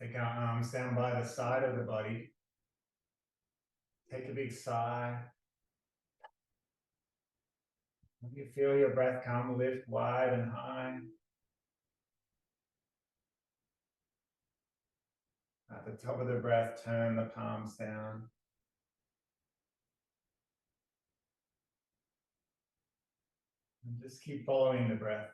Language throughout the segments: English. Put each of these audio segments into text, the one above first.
Take our arms down by the side of the body. Take a big sigh. You feel your breath come, lift wide and high. At the top of the breath, turn the palms down. And just keep following the breath.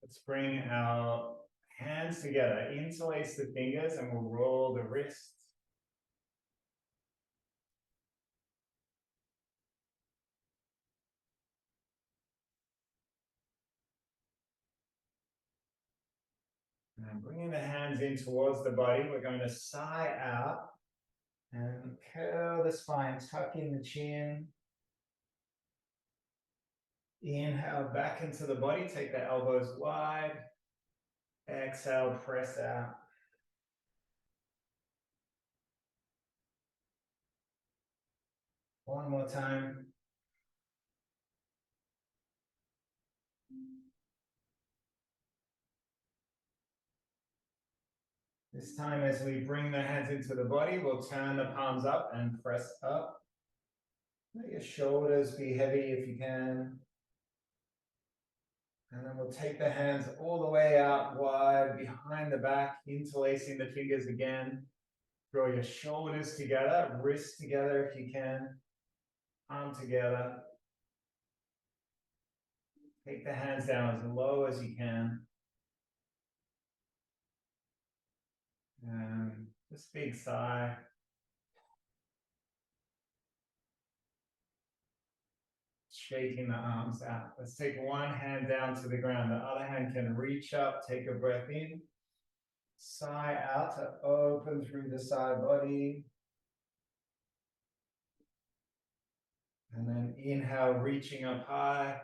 Let's bring our hands together, interlace the fingers, and we'll roll the wrists. And bringing the hands in towards the body, we're going to sigh out and curl the spine, tuck in the chin. Inhale back into the body, take the elbows wide. Exhale, press out. One more time. This time, as we bring the hands into the body, we'll turn the palms up and press up. Let your shoulders be heavy if you can. And then we'll take the hands all the way out wide behind the back, interlacing the fingers again. Draw your shoulders together, wrists together if you can, arm together. Take the hands down as low as you can. And just big sigh. Shaking the arms out. Let's take one hand down to the ground. The other hand can reach up, take a breath in. Sigh out to open through the side body. And then inhale, reaching up high.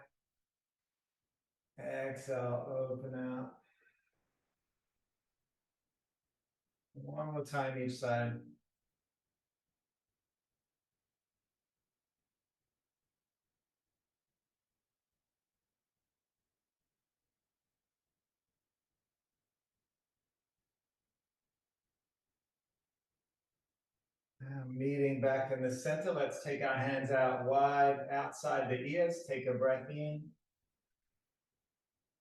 Exhale, open out. One more time each side. Meeting back in the center. Let's take our hands out wide outside the ears. Take a breath in.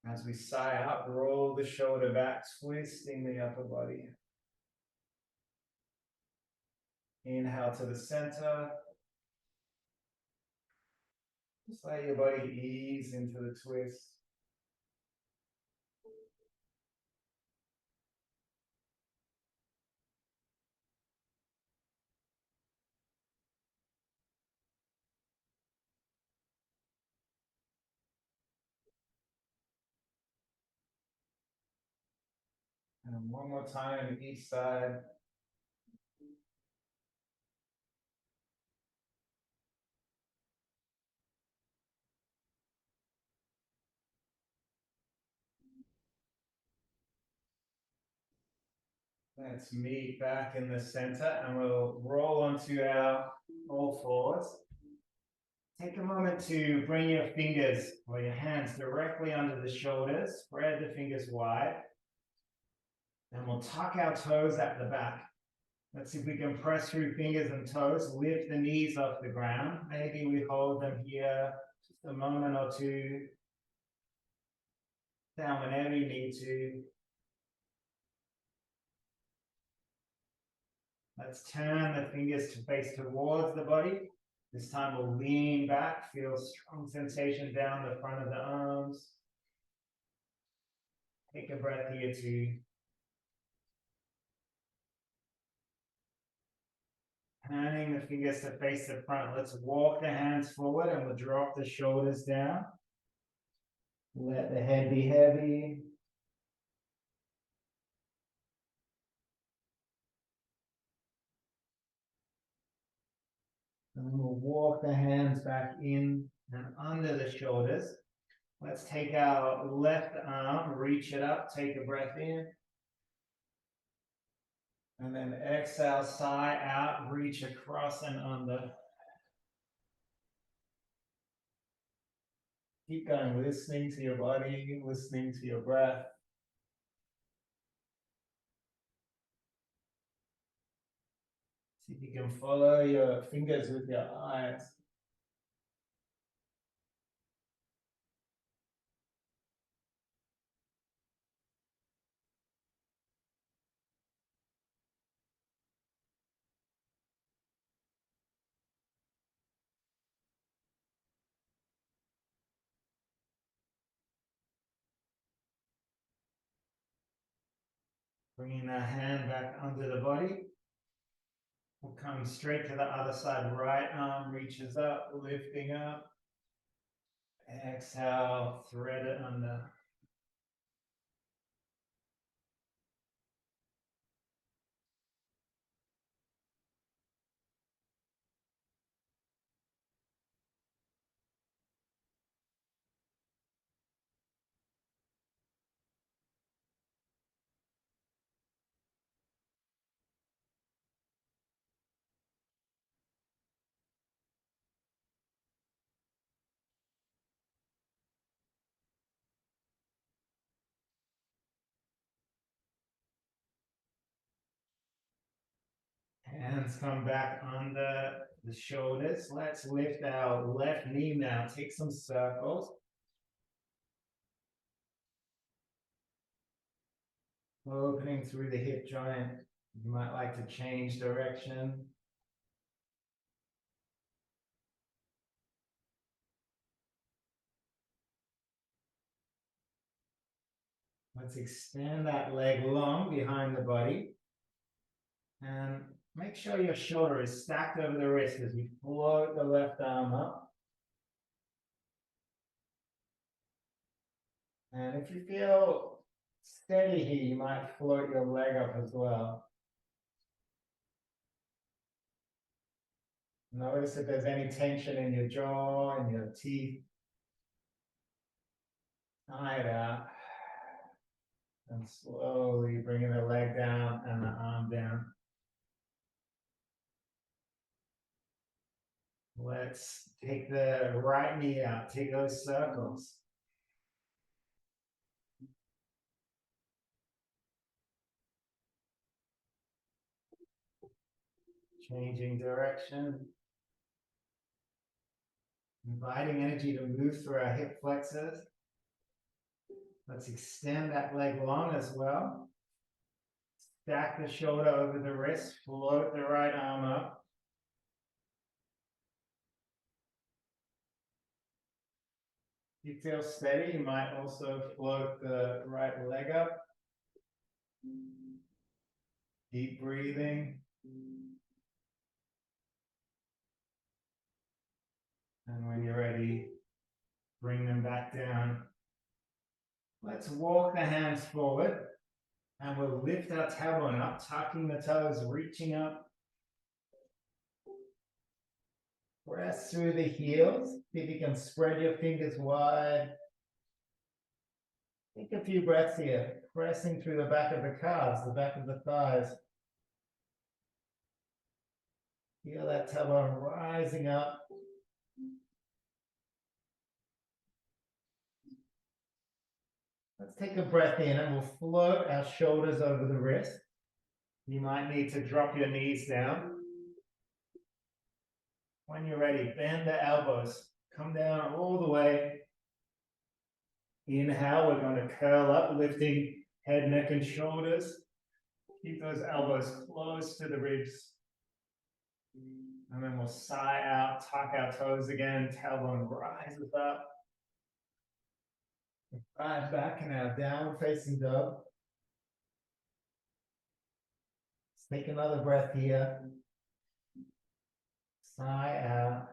As we sigh out, roll the shoulder back, twisting the upper body. Inhale to the center. Just let your body ease into the twist. And one more time, each side. Let's meet back in the center and we'll roll onto our all fours. Take a moment to bring your fingers or your hands directly under the shoulders. Spread the fingers wide. And we'll tuck our toes at the back. Let's see if we can press through fingers and toes. Lift the knees off the ground. Maybe we hold them here just a moment or two. Down whenever you need to. Let's turn the fingers to face towards the body. This time we'll lean back, feel strong sensation down the front of the arms. Take a breath here too. Turning the fingers to face the front. Let's walk the hands forward and we'll drop the shoulders down. Let the head be heavy. And we'll walk the hands back in and under the shoulders. Let's take our left arm, reach it up, take a breath in. And then exhale, sigh out, reach across and under. Keep going, listening to your body, listening to your breath. See if you can follow your fingers with your eyes. Bringing the hand back under the body. We'll come straight to the other side. Right arm reaches up, lifting up. Exhale, thread it under. Hands come back under the shoulders. Let's lift our left knee now. Take some circles. Opening through the hip joint. You might like to change direction. Let's extend that leg long behind the body. And make sure your shoulder is stacked over the wrist as you float the left arm up. And if you feel steady here, you might float your leg up as well. Notice if there's any tension in your jaw and your teeth. Tie it out. And slowly bringing the leg down and the arm down. Let's take the right knee out. Take those circles. Changing direction. Inviting energy to move through our hip flexors. Let's extend that leg long as well. Stack the shoulder over the wrist. Float the right arm up. If you feel steady, you might also float the right leg up. Deep breathing. And when you're ready, bring them back down. Let's walk the hands forward. And we'll lift our tailbone up, tucking the toes, reaching up. Press through the heels. See if you can spread your fingers wide. Take a few breaths here, pressing through the back of the calves, the back of the thighs. Feel that tailbone rising up. Let's take a breath in and we'll float our shoulders over the wrist. You might need to drop your knees down. When you're ready, bend the elbows. Come down all the way. Inhale, we're going to curl up, lifting head, neck, and shoulders. Keep those elbows close to the ribs. And then we'll sigh out, tuck our toes again, tailbone rises up. Right back in our downward facing dog. Let's take another breath here. Sigh out.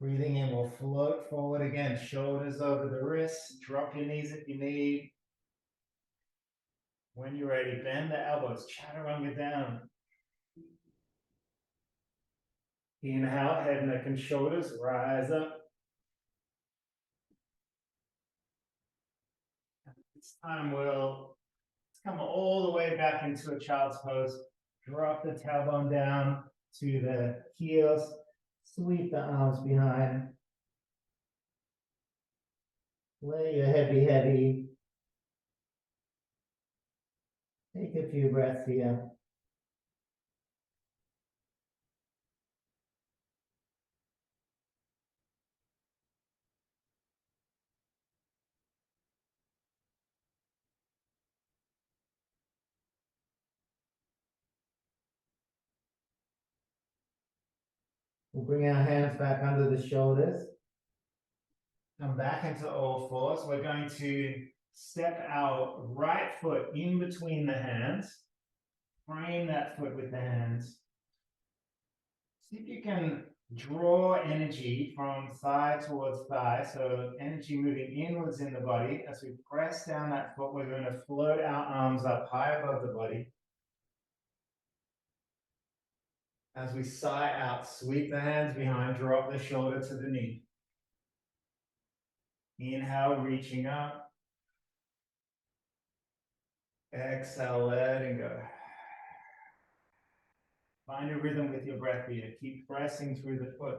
Breathing in, we'll float forward again, shoulders over the wrists. Drop your knees if you need. When you're ready, bend the elbows, chaturanga down. Inhale, head, neck, and shoulders, rise up. This time we'll come all the way back into a child's pose. Drop the tailbone down to the heels. Sweep the arms behind. Lay your head be heavy. Take a few breaths here. We'll bring our hands back under the shoulders. Come back into all fours. We're going to step our right foot in between the hands. Frame that foot with the hands. See if you can draw energy from thigh towards thigh. So energy moving inwards in the body. As we press down that foot, we're going to float our arms up high above the body. As we sigh out, sweep the hands behind, drop the shoulder to the knee. Inhale, reaching up. Exhale, letting go. Find a rhythm with your breath here. Keep pressing through the foot.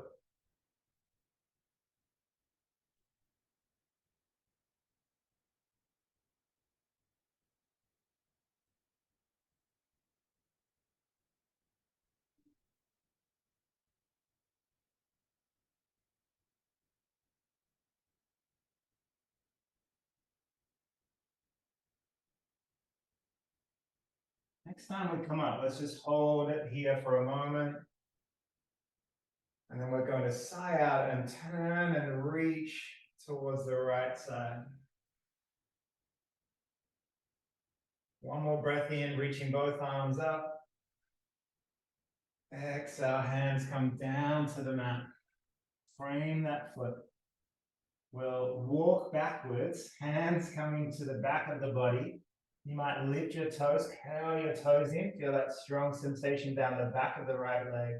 Next time we come up, let's just hold it here for a moment. And then we're going to sigh out and turn and reach towards the right side. One more breath in, reaching both arms up. Exhale, hands come down to the mat. Frame that foot. We'll walk backwards, hands coming to the back of the body. You might lift your toes, curl your toes in, feel that strong sensation down the back of the right leg.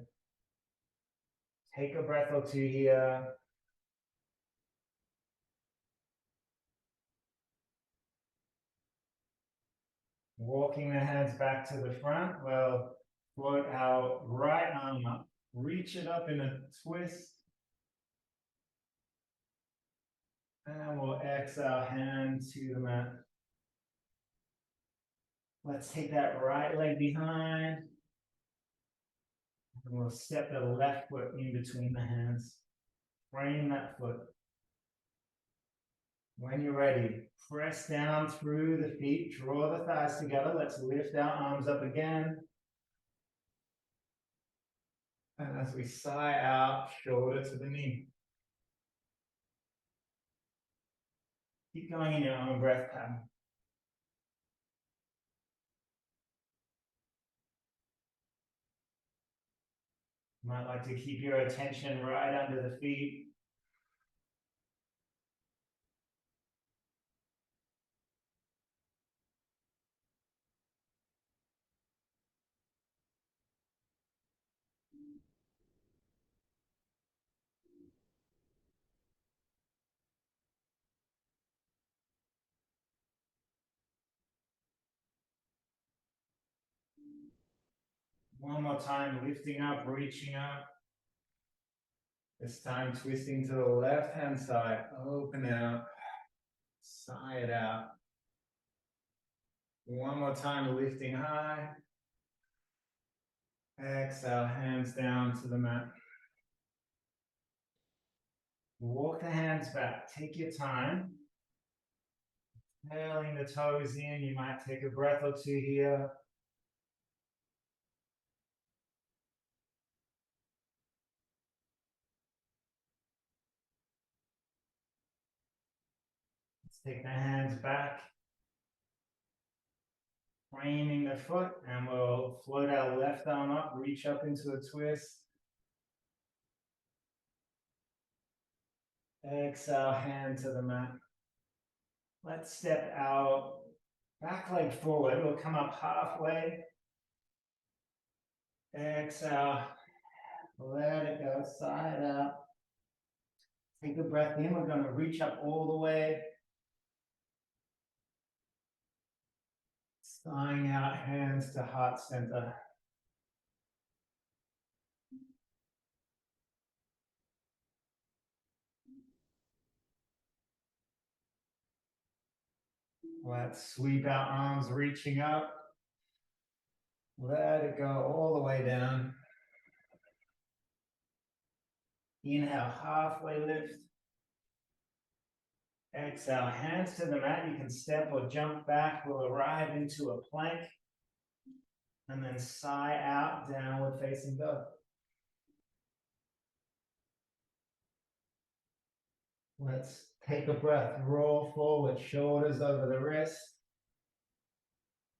Take a breath or two here. Walking the hands back to the front, we'll float our right arm up, reach it up in a twist. And we'll exhale, hand to the mat. Let's take that right leg behind. And we'll step the left foot in between the hands. Frame that foot. When you're ready, press down through the feet, draw the thighs together. Let's lift our arms up again. And as we sigh out, shoulder to the knee. Keep going in your own breath pattern. You might like to keep your attention right under the feet. One more time, lifting up, reaching up. This time twisting to the left-hand side, open out, sigh it out. One more time, lifting high. Exhale, hands down to the mat. Walk the hands back, take your time. Curling the toes in, you might take a breath or two here. Let's take the hands back. Framing the foot, and we'll float our left arm up, reach up into a twist. Exhale, hand to the mat. Let's step our back leg forward. We'll come up halfway. Exhale, Let it go, sigh it out. Take a breath in. We're going to reach up all the way. Sighing out, hands to heart center. Let's sweep our arms, reaching up. Let it go all the way down. Inhale, halfway lift. Exhale, hands to the mat. You can step or jump back. We'll arrive into a plank. And then sigh out, downward facing dog. Let's take a breath. Roll forward, shoulders over the wrist.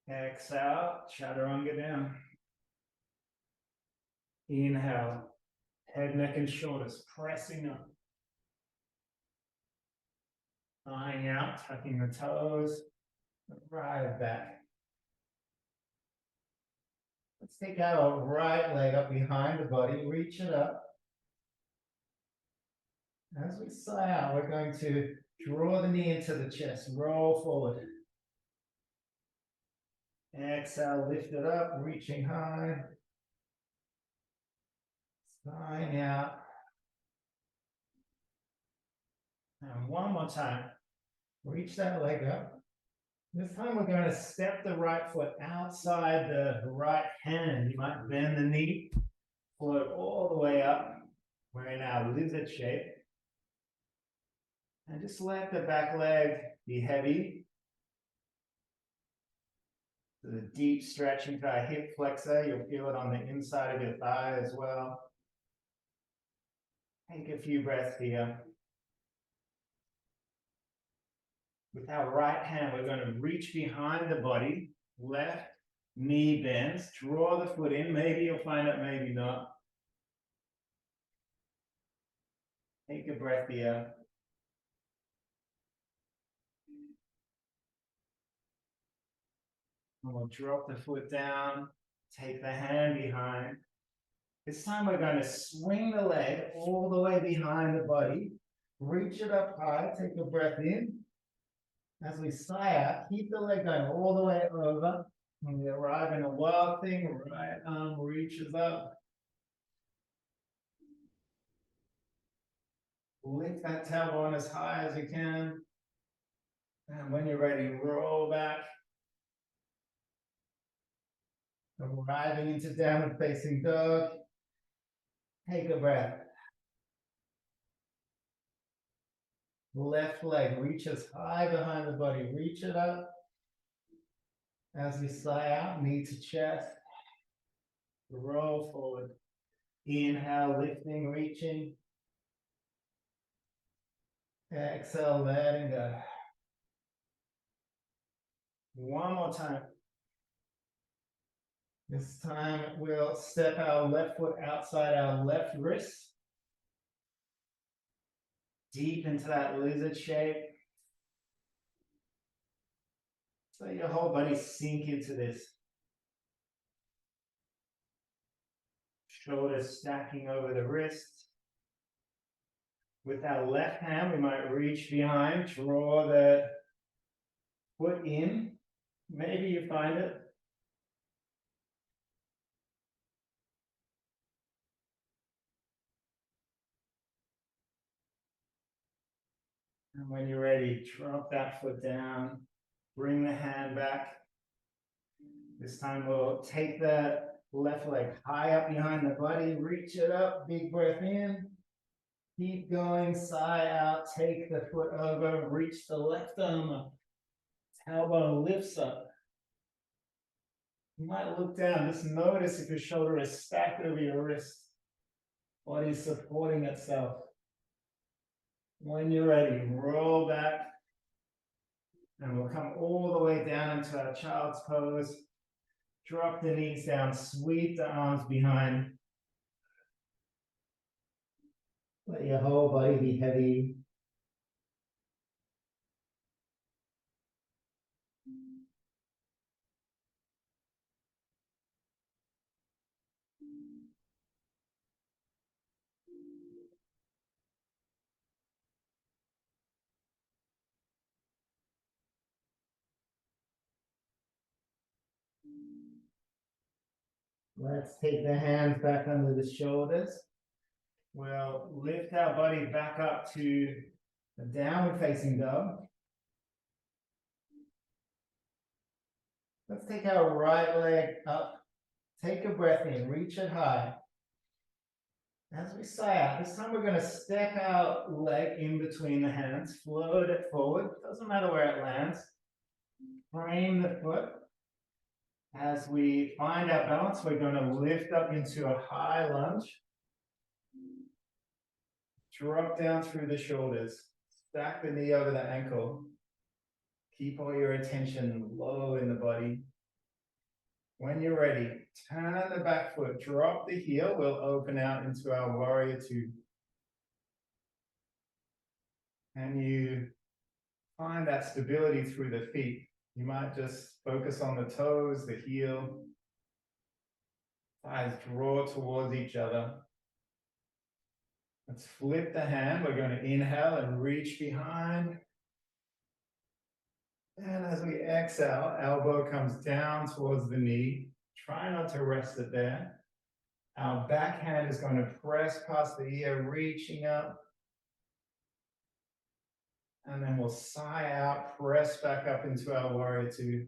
Exhale, chaturanga down. Inhale, head, neck, and shoulders pressing up. Sighing out, tucking the toes. Arrive back. Let's take our right leg up behind the body, reach it up. As we sigh out, we're going to draw the knee into the chest, roll forward. Exhale, lift it up, reaching high. Sighing out. And one more time. Reach that leg up. This time we're going to step the right foot outside the right hand. You might bend the knee, float all the way up. We're in our lizard shape. And just let the back leg be heavy. The deep stretching to our hip flexor. You'll feel it on the inside of your thigh as well. Take a few breaths here. With our right hand, we're going to reach behind the body. Left knee bends. Draw the foot in. Maybe you'll find it, maybe not. Take a breath here. And we'll drop the foot down. Take the hand behind. This time we're going to swing the leg all the way behind the body. Reach it up high. Take a breath in. As we sigh out, keep the leg going all the way over. When we arrive in a wild thing, right arm reaches up. Lift that tailbone as high as you can. And when you're ready, roll back. Arriving into downward facing dog. Take a breath. Left leg reaches high behind the body. Reach it up. As we sigh out, knee to chest. Roll forward. Inhale, lifting, reaching. Exhale, letting go. One more time. This time we'll step our left foot outside our left wrist. Deep into that lizard shape. So your whole body sink into this. Shoulders stacking over the wrist. With our left hand, we might reach behind, draw the foot in. Maybe you find it. And when you're ready, drop that foot down, bring the hand back. This time we'll take the left leg high up behind the body, reach it up, big breath in. Keep going, sigh out, take the foot over, reach the left arm up. Tailbone lifts up. You might look down, just notice if your shoulder is stacked over your wrist. Body supporting itself. When you're ready, roll back. And we'll come all the way down into our child's pose. Drop the knees down, sweep the arms behind. Let your whole body be heavy. Let's take the hands back under the shoulders. We'll lift our body back up to a downward facing dog. Let's take our right leg up. Take a breath in, reach it high. As we sigh out, this time we're going to step our leg in between the hands, float it forward. Doesn't matter where it lands. Frame the foot. As we find our balance, we're going to lift up into a high lunge. Drop down through the shoulders. Stack the knee over the ankle. Keep all your attention low in the body. When you're ready, turn the back foot, drop the heel. We'll open out into our warrior two. And you find that stability through the feet. You might just focus on the toes, the heel. Thighs draw towards each other. Let's flip the hand. We're going to inhale and reach behind. And as we exhale, elbow comes down towards the knee. Try not to rest it there. Our back hand is going to press past the ear, reaching up. And then we'll sigh out, press back up into our warrior two.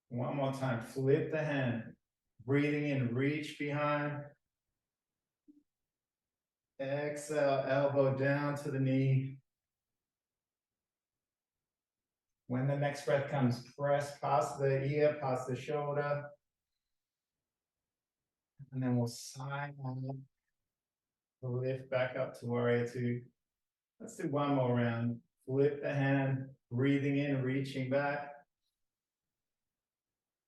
One more time, flip the hand. Breathing in, reach behind. Exhale, elbow down to the knee. When the next breath comes, press past the ear, past the shoulder. And then we'll sigh out. We'll lift back up to warrior two. Let's do one more round. Flip the hand, breathing in, reaching back.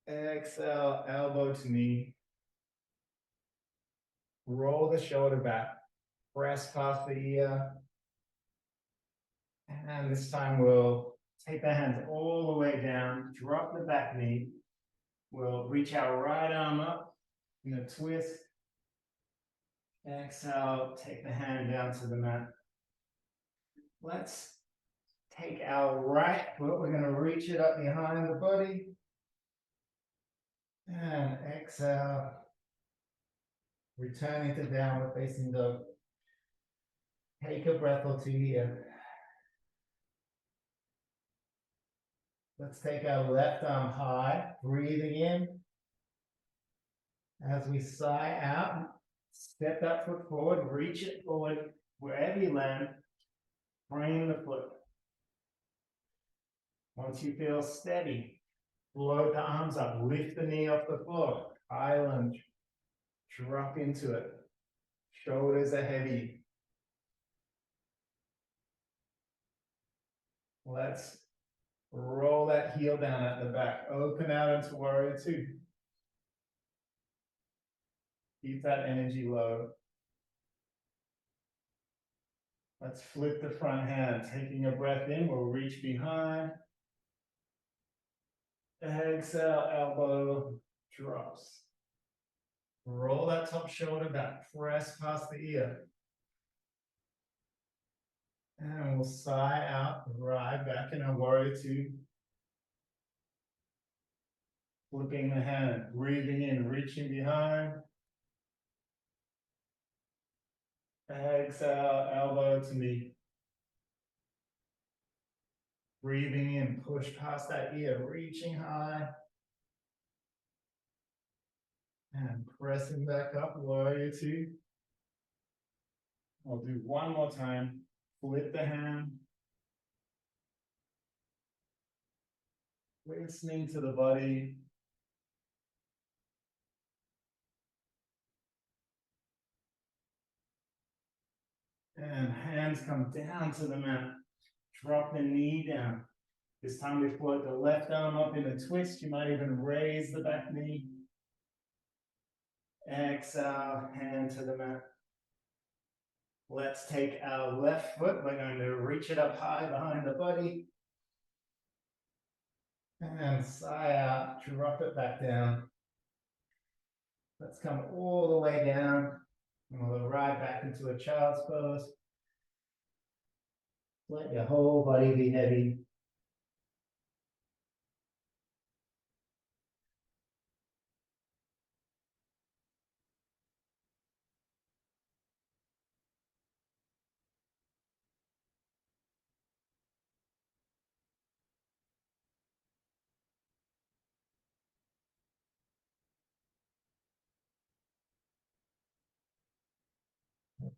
Exhale, elbow to knee. Roll the shoulder back. Press past the ear. And this time we'll take the hands all the way down, drop the back knee. We'll reach our right arm up in a twist. Exhale, take the hand down to the mat. Let's take our right foot. We're going to reach it up behind the body. And exhale. Returning to downward facing dog. Take a breath or two here. Let's take our left arm high, breathing in. As we sigh out, step that foot forward, reach it forward wherever you land. Frame the foot. Once you feel steady, float the arms up, lift the knee off the floor, high lunge, drop into it. Shoulders are heavy. Let's roll that heel down at the back, open out into warrior two. Keep that energy low. Let's flip the front hand, taking a breath in, we'll reach behind. Exhale, elbow drops. Roll that top shoulder back, press past the ear. And we'll sigh out, right back in our warrior two. Flipping the hand, breathing in, reaching behind. Exhale, elbow to knee. Breathing in, push past that ear, reaching high. And pressing back up, warrior two. I'll do one more time. Flip the hand. Listening to the body. And hands come down to the mat. Drop the knee down. This time we float the left arm up in a twist. You might even raise the back knee. Exhale, hand to the mat. Let's take our left foot. We're going to reach it up high behind the body. And sigh out, drop it back down. Let's come all the way down. And we'll ride back into a child's pose. Let your whole body be heavy.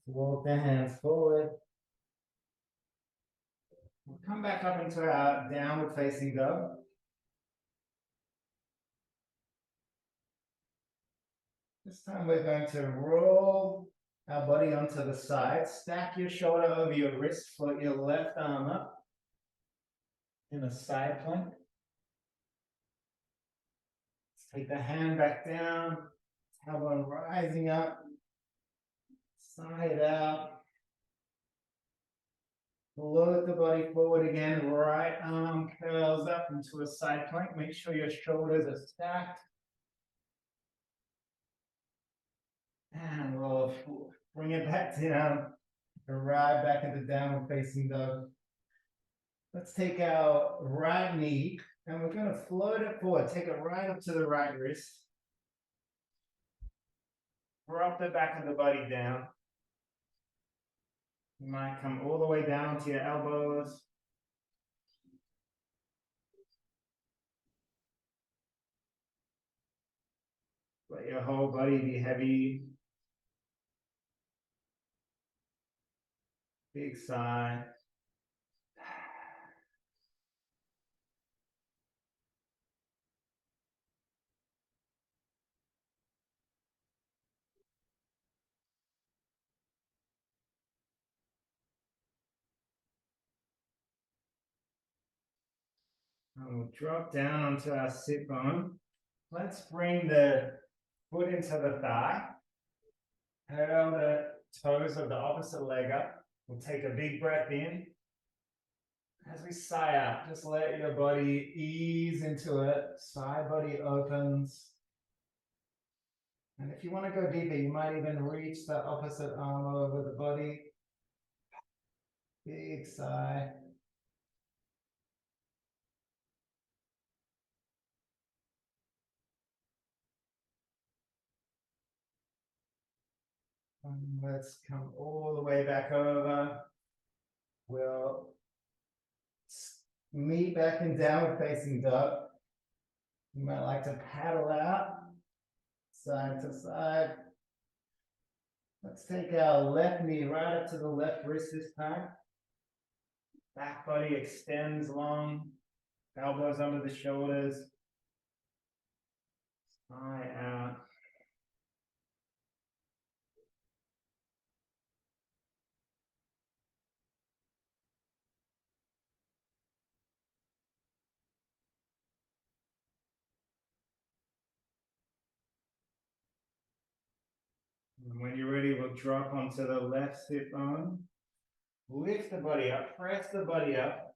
Walk the hands forward. We'll come back up into our downward facing dog. This time we're going to roll our body onto the side. Stack your shoulder over your wrist, float your left arm up in a side plank. Let's take the hand back down, tailbone rising up, side out. Float the body forward again, right arm curls up into a side plank. Make sure your shoulders are stacked. And we'll bring it back down, arrive back into downward facing dog. Let's take our right knee and we're going to float it forward. Take it right up to the right wrist. Drop the back of the body down. You might come all the way down to your elbows. Let your whole body be heavy. Big sigh. And we'll drop down onto our sit bone. Let's bring the foot into the thigh. Curl the toes of the opposite leg up. We'll take a big breath in. As we sigh out, just let your body ease into it. Side body opens. And if you want to go deeper, you might even reach the opposite arm over the body. Big sigh. And let's come all the way back over. We'll meet back in downward facing dog. You might like to paddle out, side to side. Let's take our left knee right up to the left wrist this time. Back body extends long, elbows under the shoulders. Sigh out. And when you're ready, we'll drop onto the left sit bone. Lift the body up, press the body up,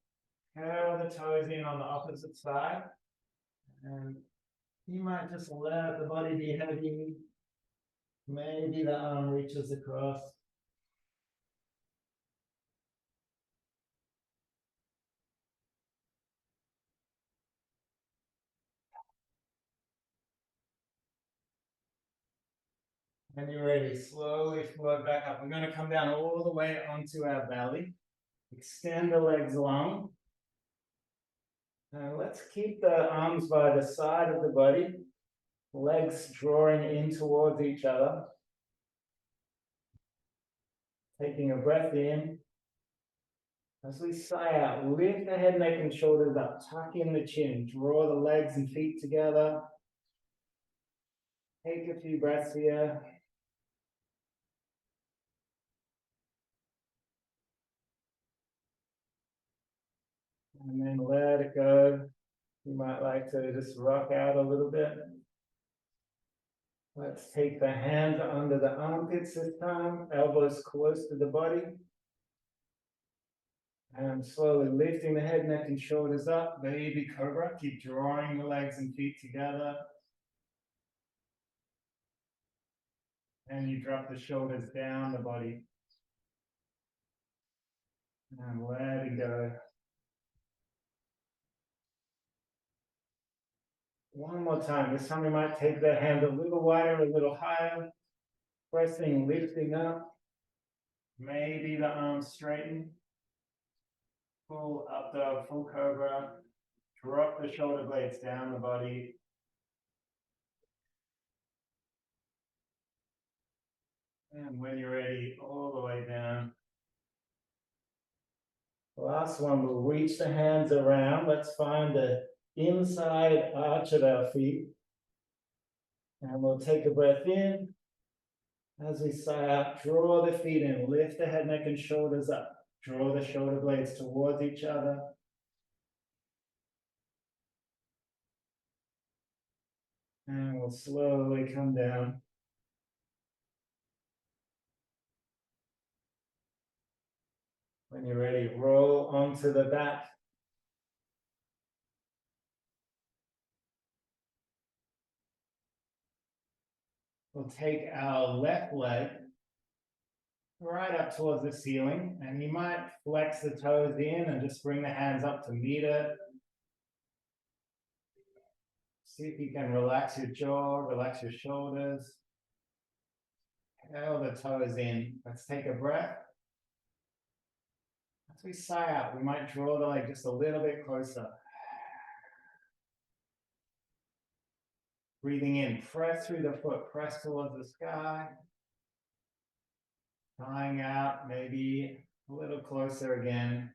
curl the toes in on the opposite side. And you might just let the body be heavy. Maybe the arm reaches across. When you're ready, slowly float back up. We're going to come down all the way onto our belly. Extend the legs long. And let's keep the arms by the side of the body. Legs drawing in towards each other. Taking a breath in. As we sigh out, lift the head, neck, and shoulders up. Tuck in the chin. Draw the legs and feet together. Take a few breaths here. And then let it go. You might like to just rock out a little bit. Let's take the hands under the armpits this time, elbows close to the body. And slowly lifting the head, neck, and shoulders up. Baby cobra. Keep drawing the legs and feet together. And you drop the shoulders down the body. And let it go. One more time. This time we might take the hand a little wider, a little higher. Pressing, lifting up. Maybe the arms straighten. Full up dog, full cobra. Drop the shoulder blades down the body. And when you're ready, all the way down. Last one, we'll reach the hands around. Let's find the inside arch of our feet. And we'll take a breath in. As we sigh out, draw the feet in, lift the head, neck, and shoulders up. Draw the shoulder blades towards each other. And we'll slowly come down. When you're ready, roll onto the back. We'll take our left leg right up towards the ceiling, and you might flex the toes in and just bring the hands up to meet it. See if you can relax your jaw, relax your shoulders. Curl the toes in. Let's take a breath. As we sigh out, we might draw the leg just a little bit closer. Breathing in, press through the foot, press towards the sky. Sighing out, maybe a little closer again.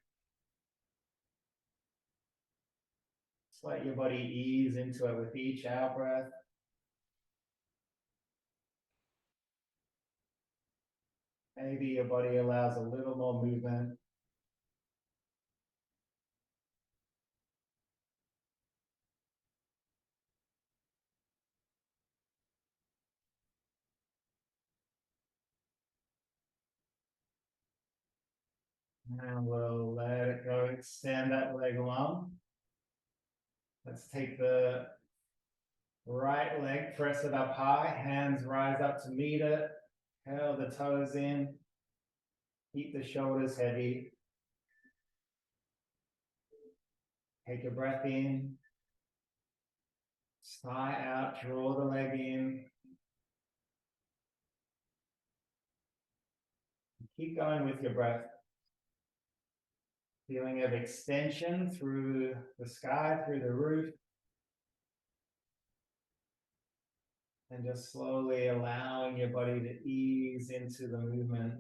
Just let your body ease into it with each out breath. Maybe your body allows a little more movement. And we'll let it go. Extend that leg long. Let's take the right leg, press it up high. Hands rise up to meet it. Curl the toes in. Keep the shoulders heavy. Take a breath in. Sigh out, draw the leg in. Keep going with your breath. Feeling of extension through the sky, through the roof. And just slowly allowing your body to ease into the movement.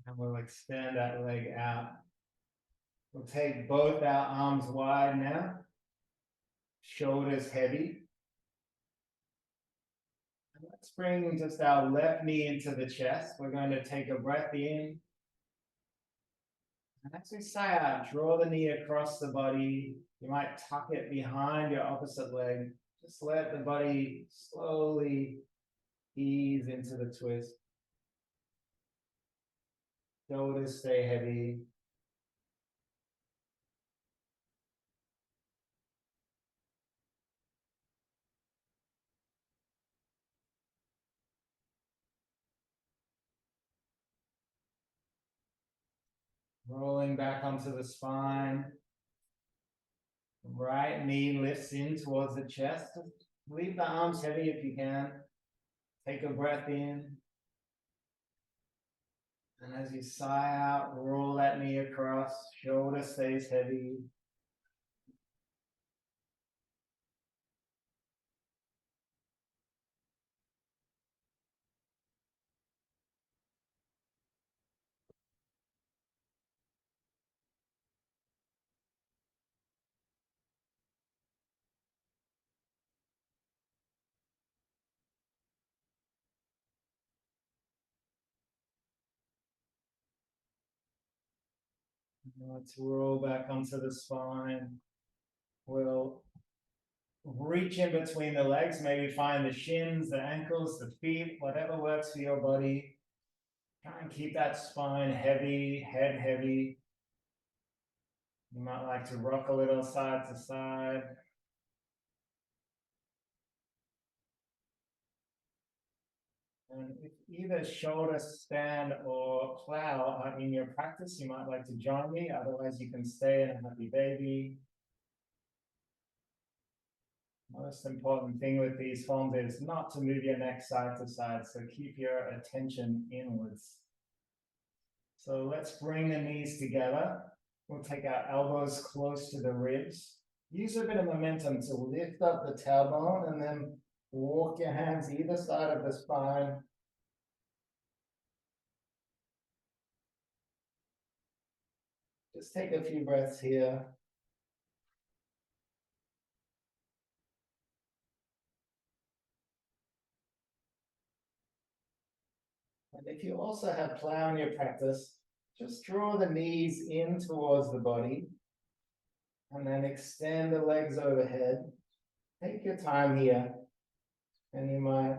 And we'll extend that leg out. We'll take both our arms wide now. Shoulders heavy. And let's bring just our left knee into the chest. We're going to take a breath in. And as we sigh out, draw the knee across the body. You might tuck it behind your opposite leg. Just let the body slowly ease into the twist. Shoulders stay heavy. Rolling back onto the spine. Right knee lifts in towards the chest. Leave the arms heavy if you can. Take a breath in. And as you sigh out, roll that knee across. Shoulder stays heavy. Let's roll back onto the spine. We'll reach in between the legs, maybe find the shins, the ankles, the feet, whatever works for your body. Try and keep that spine heavy, head heavy. You might like to rock a little side to side. And if either shoulder stand or plow are in your practice, you might like to join me. Otherwise, you can stay in a happy baby. Most important thing with these forms is not to move your neck side to side. So keep your attention inwards. So let's bring the knees together. We'll take our elbows close to the ribs. Use a bit of momentum to lift up the tailbone and then walk your hands either side of the spine. Just take a few breaths here. And if you also have plow in your practice, just draw the knees in towards the body and then extend the legs overhead. Take your time here, and you might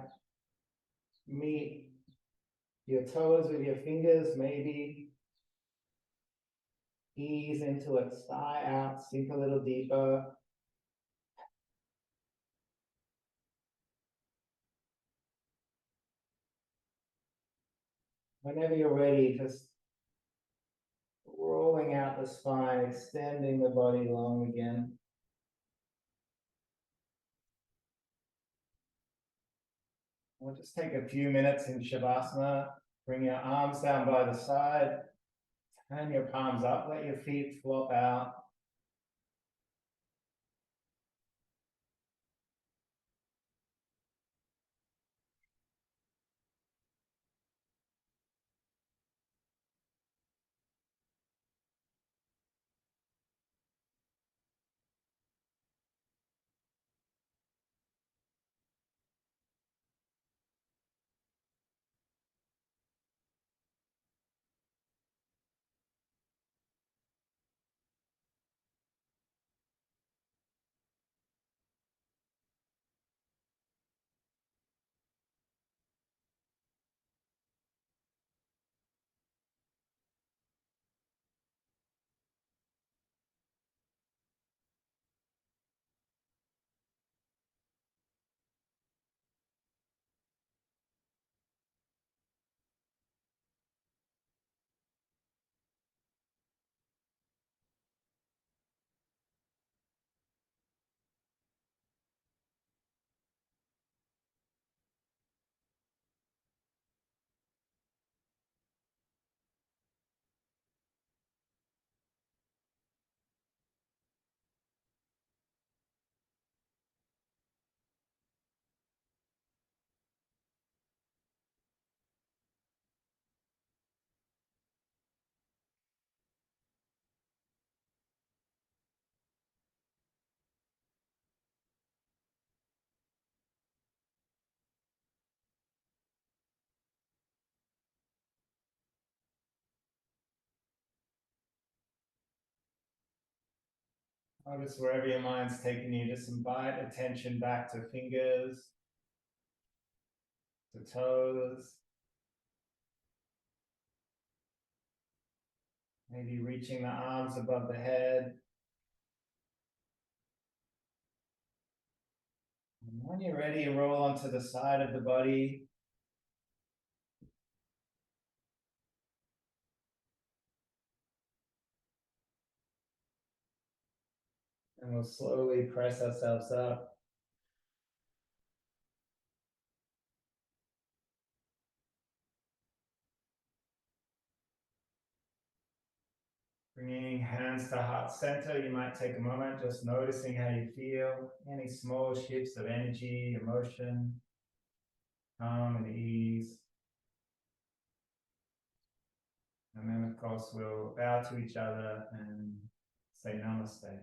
meet your toes with your fingers, maybe ease into it, sigh out, sink a little deeper. Whenever you're ready, just rolling out the spine, extending the body long again. We'll just take a few minutes in Shavasana. Bring your arms down by the side. Turn your palms up. Let your feet flop out. Notice wherever your mind's taking you, just invite attention back to fingers, to toes. Maybe reaching the arms above the head. And when you're ready, roll onto the side of the body. And we'll slowly press ourselves up. Bringing hands to heart center, you might take a moment just noticing how you feel, any small shifts of energy, emotion, calm and ease. And then, of course, we'll bow to each other and say namaste.